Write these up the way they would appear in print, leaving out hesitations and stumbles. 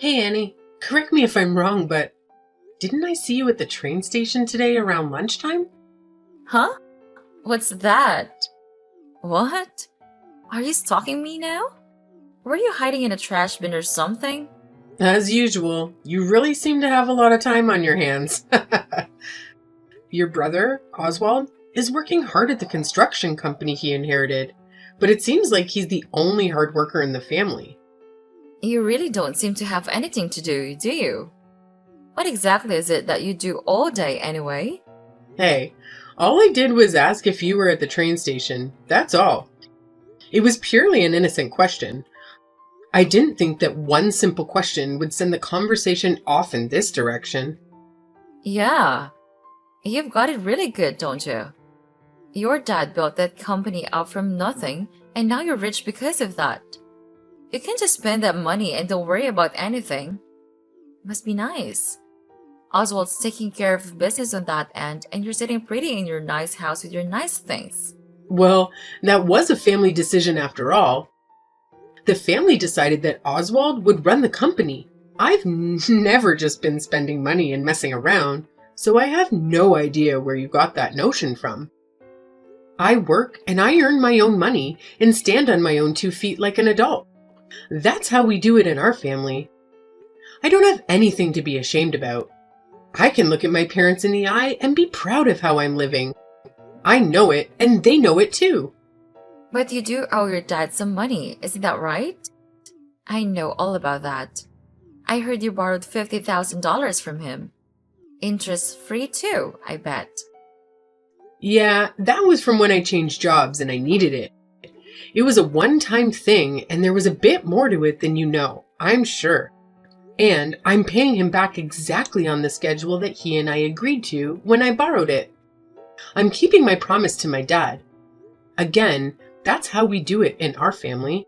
Hey Annie, correct me if I'm wrong, but didn't I see you at the train station today around lunchtime? Huh? What's that? What? Are you stalking me now? Were you hiding in a trash bin or something? As usual, you really seem to have a lot of time on your hands. Your brother, Oswald, is working hard at the construction company he inherited, but it seems like he's the only hard worker in the family. You really don't seem to have anything to do you? What exactly is it that you do all day anyway? Hey, all I did was ask if you were at the train station. That's all. It was purely an innocent question. I didn't think that one simple question would send the conversation off in this direction. Yeah, you've got it really good, don't you? Your dad built that company up from nothing, and now you're rich because of that. You can just spend that money and don't worry about anything. Must be nice. Oswald's taking care of business on that end, and you're sitting pretty in your nice house with your nice things. Well, that was a family decision after all. The family decided that Oswald would run the company. I've never just been spending money and messing around, so I have no idea where you got that notion from. I work and I earn my own money and stand on my own 2 feet like an adult. That's how we do it in our family. I don't have anything to be ashamed about. I can look at my parents in the eye and be proud of how I'm living. I know it, and they know it too. But you do owe your dad some money, isn't that right? I know all about that. I heard you borrowed $50,000 from him. Interest free too, I bet. Yeah, that was from when I changed jobs and I needed it. It was a one-time thing, and there was a bit more to it than you know, I'm sure. And I'm paying him back exactly on the schedule that he and I agreed to when I borrowed it. I'm keeping my promise to my dad. Again, that's how we do it in our family.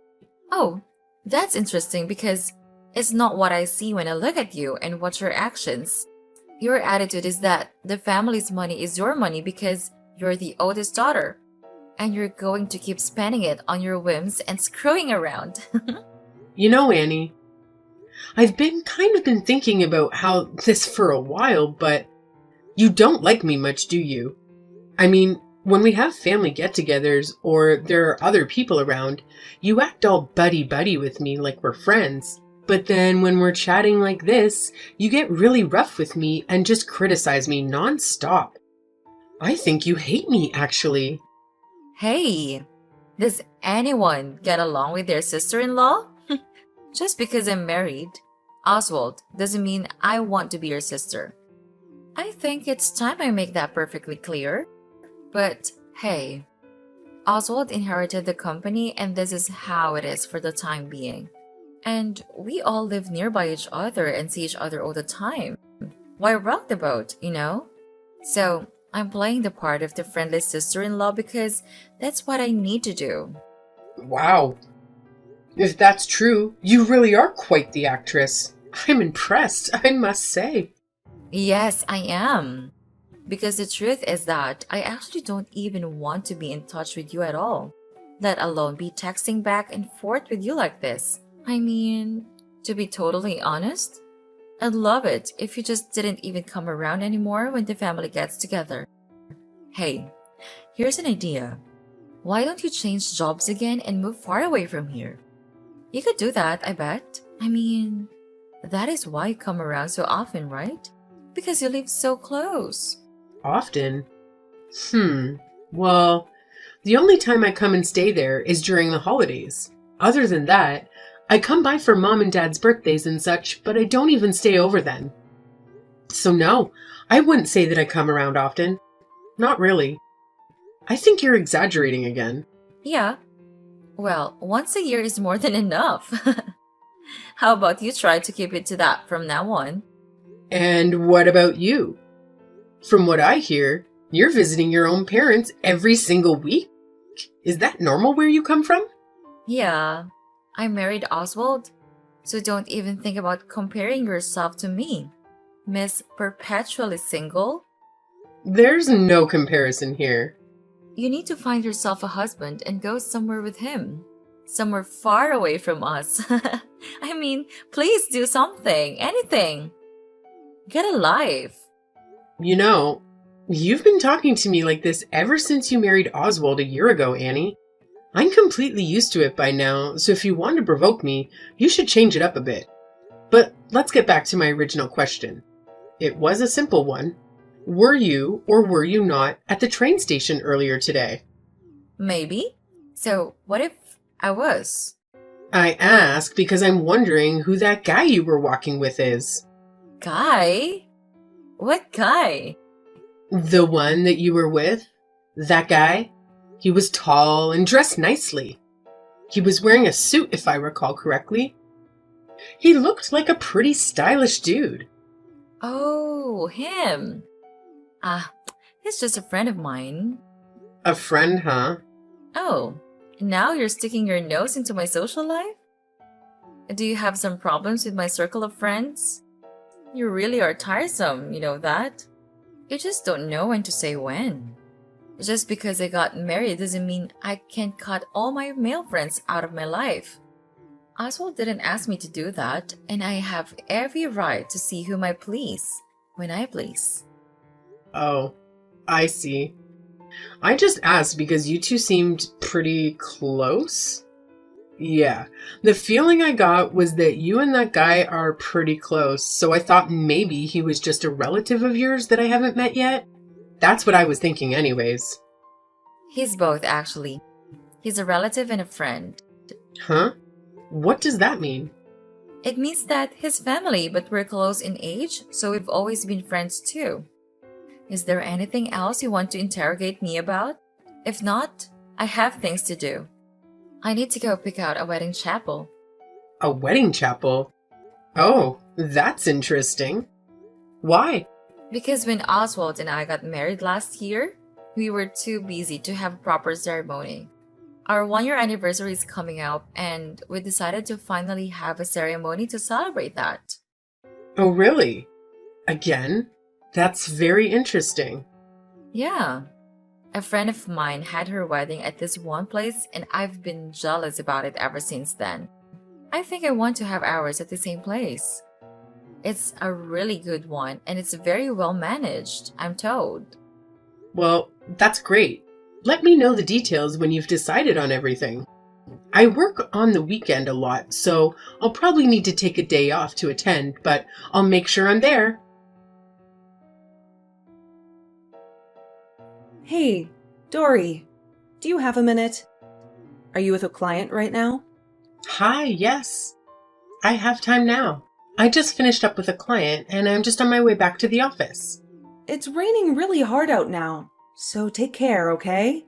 Oh, that's interesting because it's not what I see when I look at you and watch your actions. Your attitude is that the family's money is your money because you're the oldest daughter, and you're going to keep spending it on your whims and screwing around. You know, Annie, I've been thinking about how this for a while, but you don't like me much, do you? I mean, when we have family get-togethers or there are other people around, you act all buddy-buddy with me like we're friends. But then when we're chatting like this, you get really rough with me and just criticize me non-stop. I think you hate me, actually. Hey, does anyone get along with their sister-in-law? Just because I'm married, Oswald, doesn't mean I want to be your sister. I think it's time I make that perfectly clear. But hey, Oswald inherited the company and this is how it is for the time being. And we all live nearby each other and see each other all the time. Why rock the boat, you know? So I'm playing the part of the friendly sister-in-law because that's what I need to do. Wow. If that's true, you really are quite the actress. I'm impressed, I must say. Yes, I am. Because the truth is that I actually don't even want to be in touch with you at all, let alone be texting back and forth with you like this. I mean, to be totally honest, I'd love it if you just didn't even come around anymore when the family gets together. Hey, here's an idea. Why don't you change jobs again and move far away from here? You could do that, I bet. I mean, that is why you come around so often, right? Because you live so close. Often? Well, the only time I come and stay there is during the holidays. Other than that, I come by for mom and dad's birthdays and such, but I don't even stay over then. So no, I wouldn't say that I come around often. Not really. I think you're exaggerating again. Yeah. Well, once a year is more than enough. How about you try to keep it to that from now on? And what about you? From what I hear, you're visiting your own parents every single week? Is that normal where you come from? Yeah, I married Oswald, so don't even think about comparing yourself to me. Miss Perpetually Single. There's no comparison here. You need to find yourself a husband and go somewhere with him. Somewhere far away from us. I mean, please do something, anything. Get a life. You know, you've been talking to me like this ever since you married Oswald a year ago, Annie. I'm completely used to it by now, so if you want to provoke me, you should change it up a bit. But let's get back to my original question. It was a simple one. Were you or were you not at the train station earlier today? Maybe. So, what if I was? I ask because I'm wondering who that guy you were walking with is. Guy? What guy? The one that you were with? That guy? He was tall and dressed nicely. He was wearing a suit, if I recall correctly. He looked like a pretty stylish dude. Oh, him. He's just a friend of mine. A friend, huh? Oh, now you're sticking your nose into my social life? Do you have some problems with my circle of friends? You really are tiresome, you know that? You just don't know when to say when. Just because I got married doesn't mean I can cut all my male friends out of my life. Oswald didn't ask me to do that, and I have every right to see whom I please, when I please. Oh, I see. I just asked because you two seemed pretty close. Yeah, the feeling I got was that you and that guy are pretty close, so I thought maybe he was just a relative of yours that I haven't met yet. That's what I was thinking anyways. He's both, actually. He's a relative and a friend. Huh? What does that mean? It means that his family, but we're close in age, so we've always been friends too. Is there anything else you want to interrogate me about? If not, I have things to do. I need to go pick out a wedding chapel. A wedding chapel? Oh, that's interesting. Why? Because when Oswald and I got married last year, we were too busy to have a proper ceremony. Our 1-year anniversary is coming up, and we decided to finally have a ceremony to celebrate that. Oh, really? Again? That's very interesting. Yeah. A friend of mine had her wedding at this one place, and I've been jealous about it ever since then. I think I want to have ours at the same place. It's a really good one, and it's very well managed, I'm told. Well, that's great. Let me know the details when you've decided on everything. I work on the weekend a lot, so I'll probably need to take a day off to attend, but I'll make sure I'm there. Hey, Dory, do you have a minute? Are you with a client right now? Hi, yes. I have time now. I just finished up with a client and I'm just on my way back to the office. It's raining really hard out now, so take care, okay?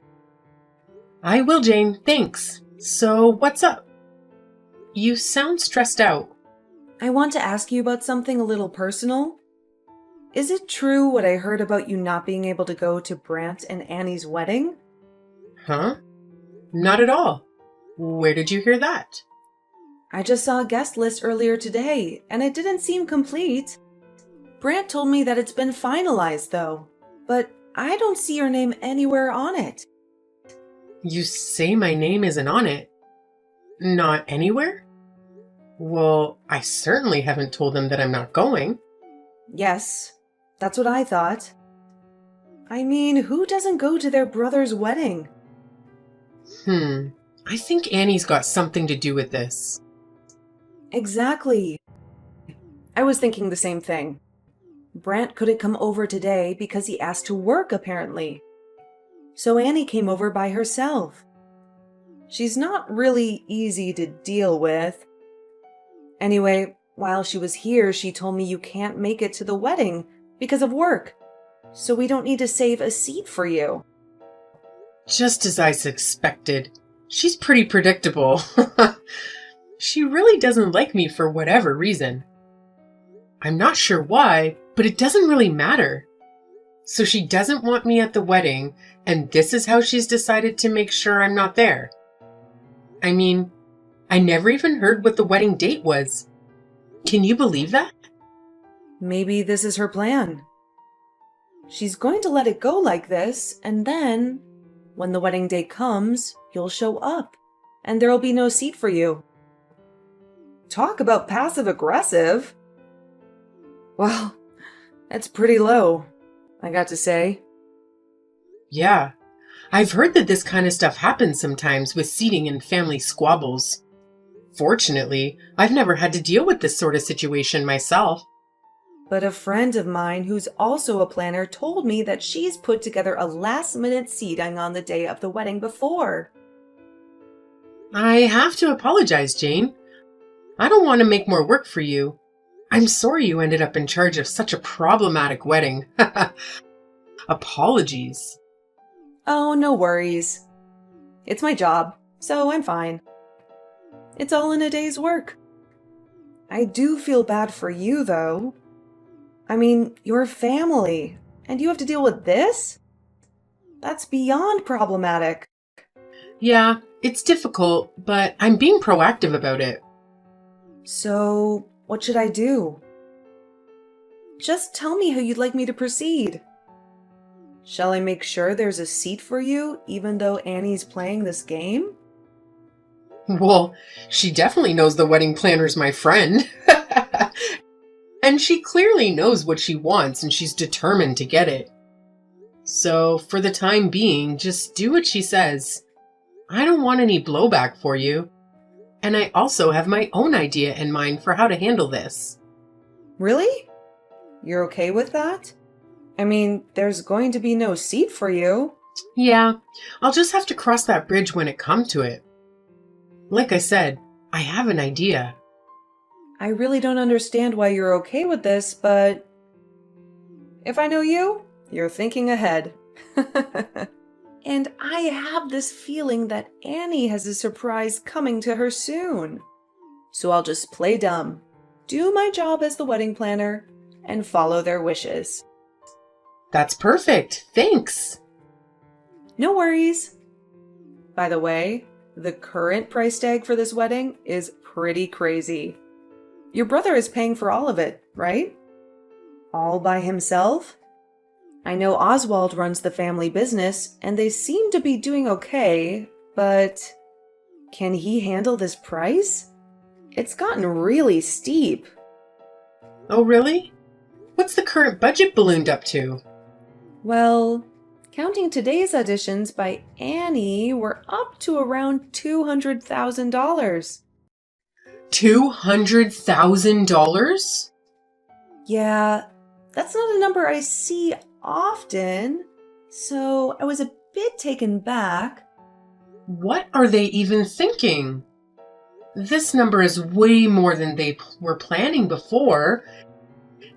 I will, Jane. Thanks. So, what's up? You sound stressed out. I want to ask you about something a little personal. Is it true what I heard about you not being able to go to Brant and Annie's wedding? Huh? Not at all. Where did you hear that? I just saw a guest list earlier today, and it didn't seem complete. Brant told me that it's been finalized, though, but I don't see your name anywhere on it. You say my name isn't on it? Not anywhere? Well, I certainly haven't told them that I'm not going. Yes, that's what I thought. I mean, who doesn't go to their brother's wedding? I think Annie's got something to do with this. Exactly. I was thinking the same thing. Brant couldn't come over today because he asked to work, apparently. So Annie came over by herself. She's not really easy to deal with. Anyway, while she was here, she told me you can't make it to the wedding because of work. So we don't need to save a seat for you. Just as I suspected. She's pretty predictable. She really doesn't like me for whatever reason. I'm not sure why, but it doesn't really matter. So she doesn't want me at the wedding, and this is how she's decided to make sure I'm not there. I mean, I never even heard what the wedding date was. Can you believe that? Maybe this is her plan. She's going to let it go like this, and then, when the wedding day comes, you'll show up. and there'll be no seat for you. Talk about passive aggressive. Well, that's pretty low, I got to say. Yeah, I've heard that this kind of stuff happens sometimes with seating and family squabbles. Fortunately, I've never had to deal with this sort of situation myself. But a friend of mine who's also a planner told me that she's put together a last-minute seating on the day of the wedding before. I have to apologize, Jane. I don't want to make more work for you. I'm sorry you ended up in charge of such a problematic wedding. Apologies. Oh, no worries. It's my job, so I'm fine. It's all in a day's work. I do feel bad for you, though. I mean, you're family, and you have to deal with this? That's beyond problematic. Yeah, it's difficult, but I'm being proactive about it. So, what should I do? Just tell me how you'd like me to proceed. Shall I make sure there's a seat for you, even though Annie's playing this game? Well, she definitely knows the wedding planner's my friend. And she clearly knows what she wants and she's determined to get it. So, for the time being, just do what she says. I don't want any blowback for you. And I also have my own idea in mind for how to handle this. Really? You're okay with that? I mean, there's going to be no seat for you. Yeah, I'll just have to cross that bridge when it comes to it. Like I said, I have an idea. I really don't understand why you're okay with this, but if I know you, you're thinking ahead. And I have this feeling that Annie has a surprise coming to her soon. So I'll just play dumb, do my job as the wedding planner, and follow their wishes. That's perfect. Thanks. No worries. By the way, the current price tag for this wedding is pretty crazy. Your brother is paying for all of it, right? All by himself? I know Oswald runs the family business, and they seem to be doing okay, but can he handle this price? It's gotten really steep. Oh, really? What's the current budget ballooned up to? Well, counting today's additions by Annie, we're up to around $200,000. $200,000? Yeah, that's not a number I see often, so I was a bit taken back. What are they even thinking? This number is way more than they were planning before.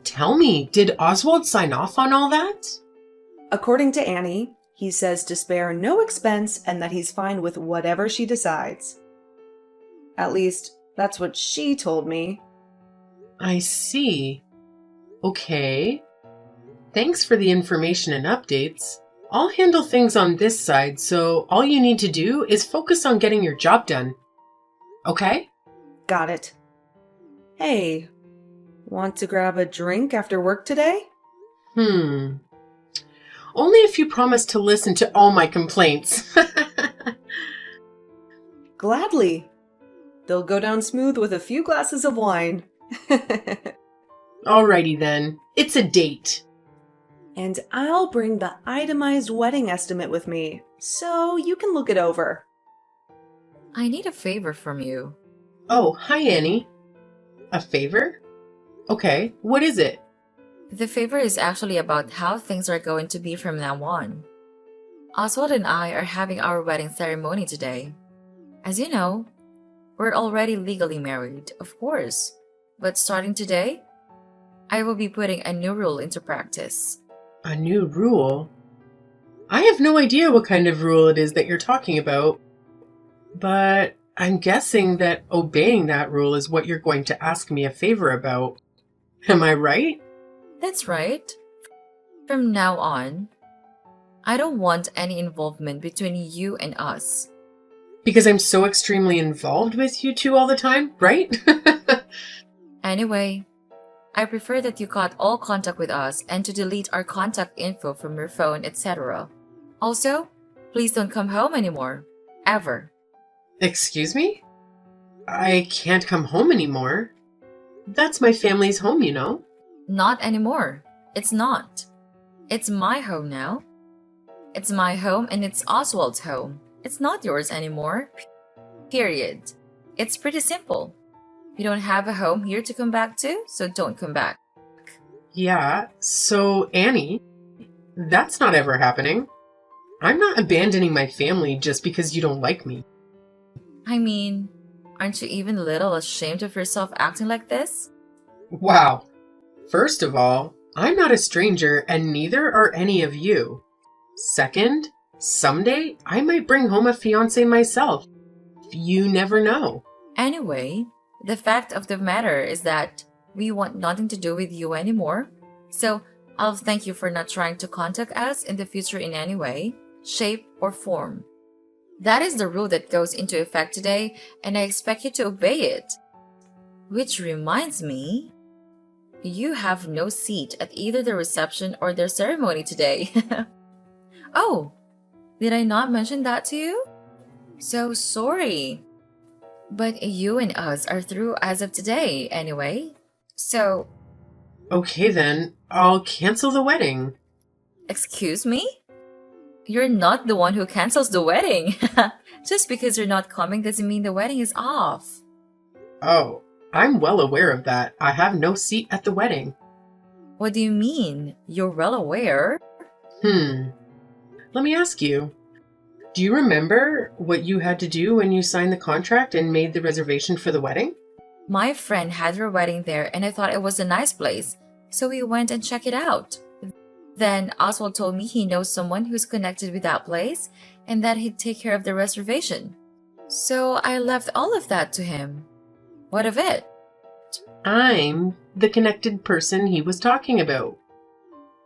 Tell me, did Oswald sign off on all that? According to Annie, he says to spare no expense and that he's fine with whatever she decides. At least, that's what she told me. I see. Okay. Thanks for the information and updates. I'll handle things on this side, so all you need to do is focus on getting your job done. Okay? Got it. Hey, want to grab a drink after work today? Only if you promise to listen to all my complaints. Gladly. They'll go down smooth with a few glasses of wine. Alrighty then. It's a date. And I'll bring the itemized wedding estimate with me, so you can look it over. I need a favor from you. Oh, hi Annie. A favor? Okay, what is it? The favor is actually about how things are going to be from now on. Oswald and I are having our wedding ceremony today. As you know, we're already legally married, of course. But starting today, I will be putting a new rule into practice. A new rule? I have no idea what kind of rule it is that you're talking about. But I'm guessing that obeying that rule is what you're going to ask me a favor about. Am I right? That's right. From now on, I don't want any involvement between you and us. Because I'm so extremely involved with you two all the time, right? Anyway, I prefer that you cut all contact with us and to delete our contact info from your phone, etc. Also, please don't come home anymore. Ever. Excuse me? I can't come home anymore. That's my family's home, you know. Not anymore. It's not. It's my home now. It's my home and it's Oswald's home. It's not yours anymore. Period. It's pretty simple. You don't have a home here to come back to, so don't come back. Yeah, so Annie, that's not ever happening. I'm not abandoning my family just because you don't like me. I mean, aren't you even a little ashamed of yourself acting like this? Wow. First of all, I'm not a stranger and neither are any of you. Second, someday I might bring home a fiancé myself. You never know. Anyway, the fact of the matter is that we want nothing to do with you anymore. So I'll thank you for not trying to contact us in the future in any way, shape, or form. That is the rule that goes into effect today, and I expect you to obey it. Which reminds me, you have no seat at either the reception or the ceremony today. Oh, did I not mention that to you? So sorry. But you and us are through as of today, anyway. So, Okay then, I'll cancel the wedding. excuse me? You're not the one who cancels the wedding. Just because you're not coming doesn't mean the wedding is off. Oh, I'm well aware of that. I have no seat at the wedding. What do you mean? You're well aware? Let me ask you. Do you remember what you had to do when you signed the contract and made the reservation for the wedding? My friend had her wedding there and I thought it was a nice place, so we went and checked it out. Then Oswald told me he knows someone who's connected with that place and that he'd take care of the reservation. So I left all of that to him. What of it? I'm the connected person he was talking about.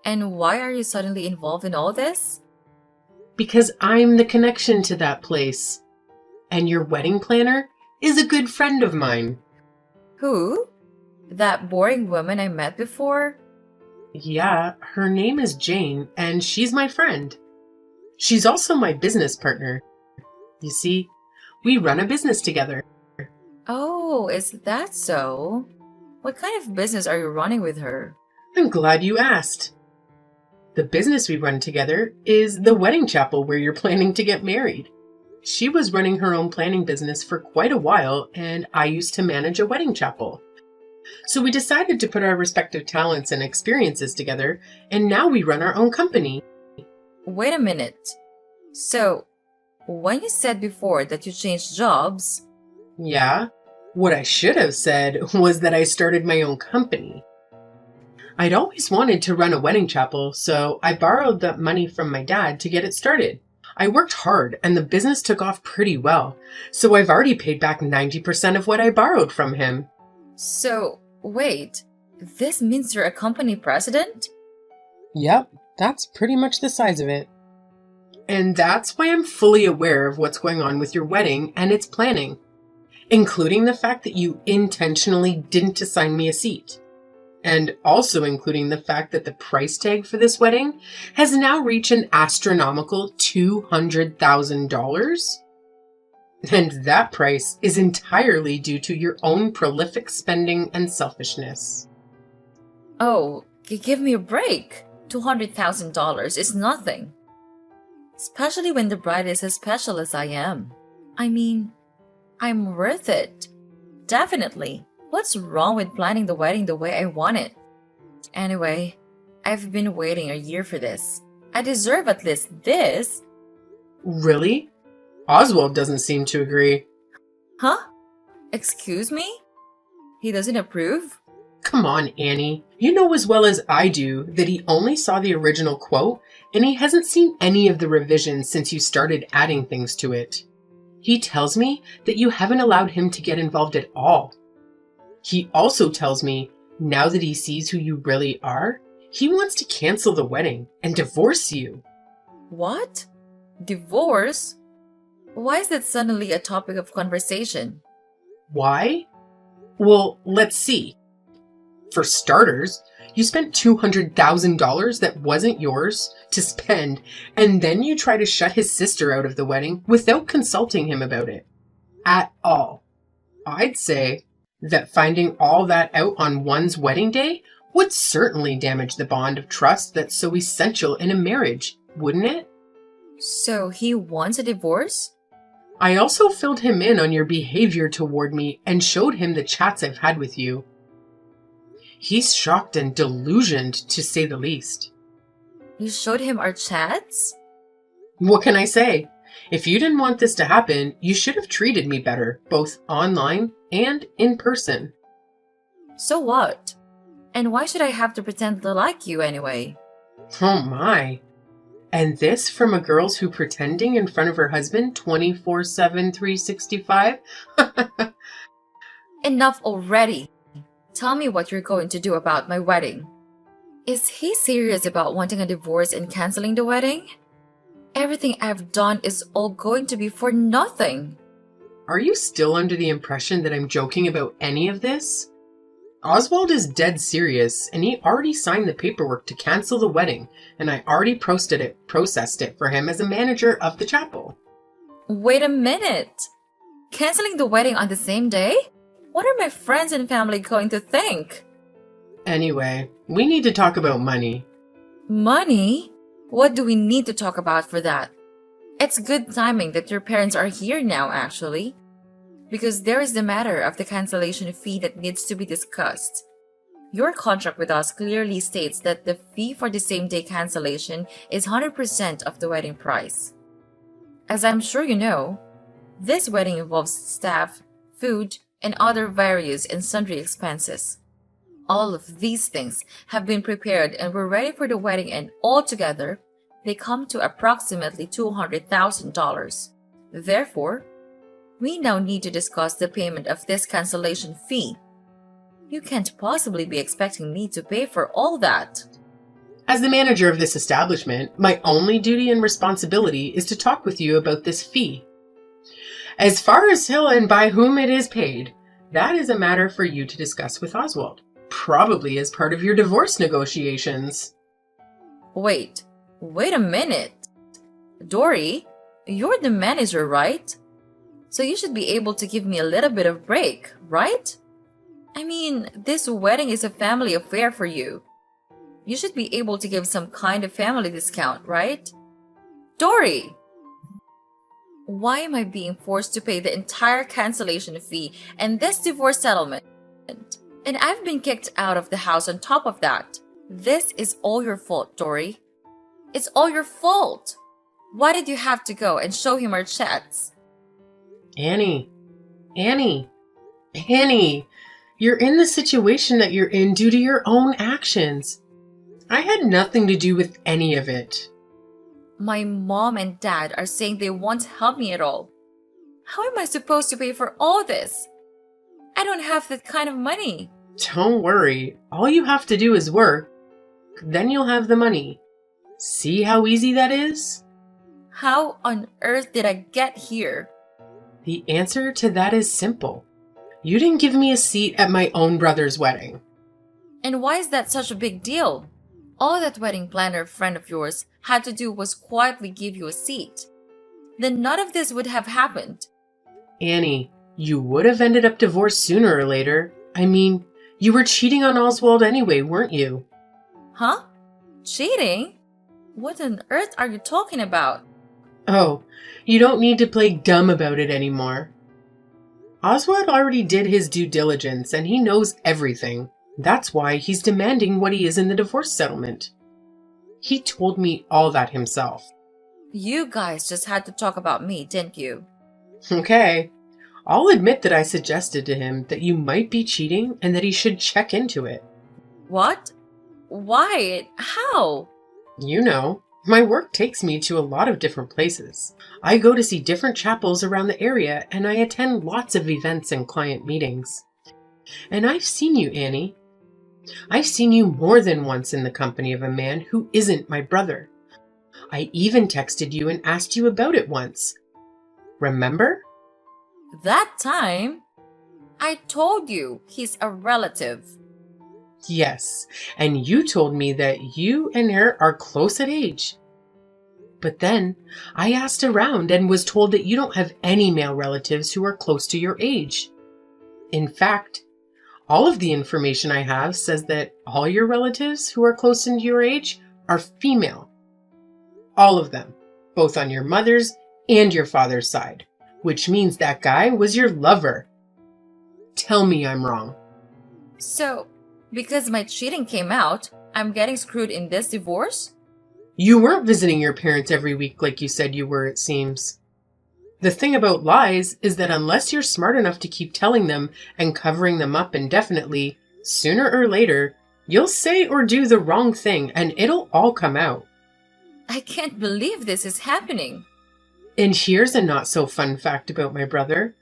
And why are you suddenly involved in all this? Because I'm the connection to that place. And your wedding planner is a good friend of mine. Who? That boring woman I met before? Yeah, her name is Jane, and she's my friend. She's also my business partner. You see, we run a business together. Oh, is that so? What kind of business are you running with her? I'm glad you asked. The business we run together is the wedding chapel where you're planning to get married. She was running her own planning business for quite a while, and I used to manage a wedding chapel. So we decided to put our respective talents and experiences together, and now we run our own company. Wait a minute. So, when you said before that you changed jobs, Yeah, what I should have said was that I started my own company. I'd always wanted to run a wedding chapel, so I borrowed that money from my dad to get it started. I worked hard and the business took off pretty well, so I've already paid back 90% of what I borrowed from him. so wait, this means you're a company president? Yep, that's pretty much the size of it. And that's why I'm fully aware of what's going on with your wedding and its planning, including the fact that you intentionally didn't assign me a seat. And also including the fact that the price tag for this wedding has now reached an astronomical $200,000. And that price is entirely due to your own prolific spending and selfishness. Oh, give me a break. $200,000 is nothing. Especially when the bride is as special as I am. I mean, I'm worth it. Definitely. What's wrong with planning the wedding the way I want it? Anyway, I've been waiting a year for this. I deserve at least this. Really? Oswald doesn't seem to agree. Huh? Excuse me? He doesn't approve? Come on, Annie. You know as well as I do that he only saw the original quote and he hasn't seen any of the revisions since you started adding things to it. He tells me that you haven't allowed him to get involved at all. He also tells me, now that he sees who you really are, he wants to cancel the wedding and divorce you. What? Divorce? Why is that suddenly a topic of conversation? Why? Well, let's see. For starters, you spent $200,000 that wasn't yours to spend, and then you try to shut his sister out of the wedding without consulting him about it. at all. I'd say that finding all that out on one's wedding day would certainly damage the bond of trust that's so essential in a marriage, wouldn't it? So he wants a divorce? I also filled him in on your behavior toward me and showed him the chats I've had with you. He's shocked and delusioned, to say the least. You showed him our chats? What can I say? If you didn't want this to happen, you should have treated me better, both online and in person. So what? And why should I have to pretend to like you anyway? Oh my. And this from a girl who's pretending in front of her husband 24/7, 365? Enough already. Tell me what you're going to do about my wedding. Is he serious about wanting a divorce and canceling the wedding? Everything I've done is all going to be for nothing. Are you still under the impression that I'm joking about any of this? Oswald is dead serious, and he already signed the paperwork to cancel the wedding, and I already processed it for him as a manager of the chapel. Wait a minute. Canceling the wedding on the same day? What are my friends and family going to think? Anyway, we need to talk about money. Money? What do we need to talk about for that? It's good timing that your parents are here now, actually. Because there is the matter of the cancellation fee that needs to be discussed. Your contract with us clearly states that the fee for the same-day cancellation is 100% of the wedding price. As I'm sure you know, this wedding involves staff, food, and other various and sundry expenses. All of these things have been prepared and were ready for the wedding, and altogether, they come to approximately $200,000. Therefore, we now need to discuss the payment of this cancellation fee. You can't possibly be expecting me to pay for all that. As the manager of this establishment, my only duty and responsibility is to talk with you about this fee. As far as who and by whom it is paid, that is a matter for you to discuss with Oswald, probably as part of your divorce negotiations. Wait a minute. Dory, you're the manager, right? So you should be able to give me a little bit of break, right? I mean, this wedding is a family affair for you. You should be able to give some kind of family discount, right? Dory! Why am I being forced to pay the entire cancellation fee and this divorce settlement? And I've been kicked out of the house on top of that. This is all your fault, Dory. It's all your fault. Why did you have to go and show him our chats? Annie, you're in the situation that you're in due to your own actions. I had nothing to do with any of it. My mom and dad are saying they won't help me at all. How am I supposed to pay for all this? I don't have that kind of money. Don't worry. All you have to do is work. Then you'll have the money. See how easy that is? How on earth did I get here? The answer to that is simple. You didn't give me a seat at my own brother's wedding. And why is that such a big deal? All that wedding planner friend of yours had to do was quietly give you a seat. Then none of this would have happened. Annie, you would have ended up divorced sooner or later. I mean, you were cheating on Oswald anyway, weren't you? Huh? Cheating? What on earth are you talking about? Oh, you don't need to play dumb about it anymore. Oswald already did his due diligence and he knows everything. That's why he's demanding what he is in the divorce settlement. He told me all that himself. You guys just had to talk about me, didn't you? Okay. I'll admit that I suggested to him that you might be cheating and that he should check into it. What? Why? How? You know, my work takes me to a lot of different places. I go to see different chapels around the area and I attend lots of events and client meetings. And I've seen you, Annie. I've seen you more than once in the company of a man who isn't my brother. I even texted you and asked you about it once. Remember? That time? I told you he's a relative. Yes, and you told me that you and her are close at age. But then I asked around and was told that you don't have any male relatives who are close to your age. In fact, all of the information I have says that all your relatives who are close to your age are female. All of them, both on your mother's and your father's side, which means that guy was your lover. Tell me I'm wrong. So, because my cheating came out, I'm getting screwed in this divorce? You weren't visiting your parents every week like you said you were, it seems. The thing about lies is that unless you're smart enough to keep telling them and covering them up indefinitely, sooner or later, you'll say or do the wrong thing and it'll all come out. I can't believe this is happening. And here's a not so fun fact about my brother.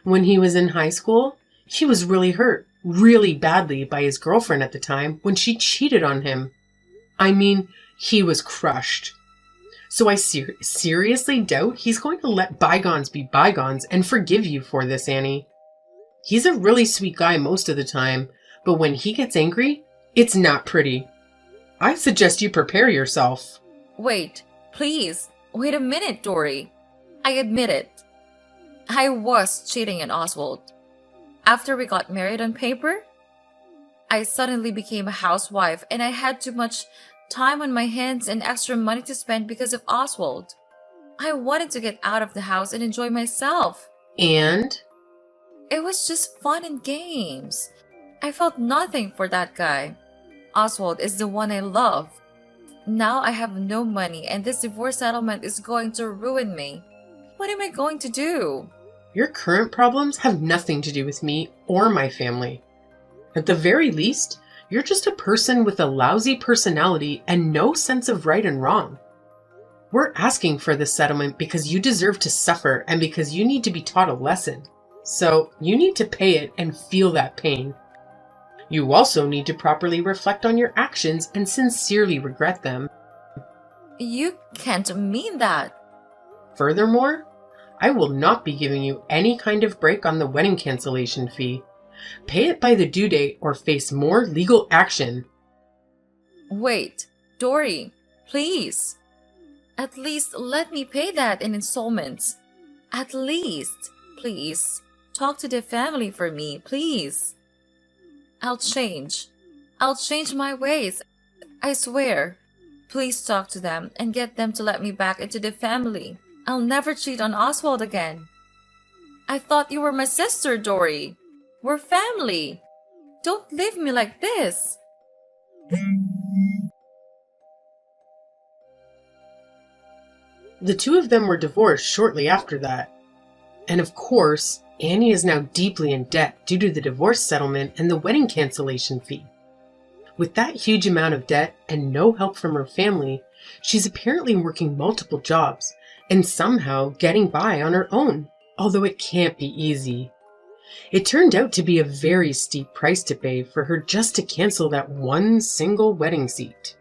When he was in high school, he was really hurt, really badly by his girlfriend at the time when she cheated on him. I mean, he was crushed. So I seriously doubt he's going to let bygones be bygones and forgive you for this, Annie. He's a really sweet guy most of the time, but when he gets angry, it's not pretty. I suggest you prepare yourself. Wait, please. Wait a minute, Dory. I admit it. I was cheating on Oswald. After we got married on paper, I suddenly became a housewife and I had too much time on my hands and extra money to spend because of Oswald. I wanted to get out of the house and enjoy myself. And? It was just fun and games. I felt nothing for that guy. Oswald is the one I love. Now I have no money and this divorce settlement is going to ruin me. What am I going to do? Your current problems have nothing to do with me or my family. At the very least, you're just a person with a lousy personality and no sense of right and wrong. We're asking for this settlement because you deserve to suffer and because you need to be taught a lesson. So you need to pay it and feel that pain. You also need to properly reflect on your actions and sincerely regret them. You can't mean that. Furthermore, I will not be giving you any kind of break on the wedding cancellation fee. Pay it by the due date or face more legal action. Wait, Dory, please. At least let me pay that in installments. At least, please. Talk to the family for me, please. I'll change. I'll change my ways. I swear. Please talk to them and get them to let me back into the family. I'll never cheat on Oswald again. I thought you were my sister, Dory. We're family. Don't leave me like this. The two of them were divorced shortly after that. And of course, Annie is now deeply in debt due to the divorce settlement and the wedding cancellation fee. With that huge amount of debt and no help from her family, she's apparently working multiple jobs and somehow getting by on her own, although it can't be easy. It turned out to be a very steep price to pay for her just to cancel that one single wedding seat.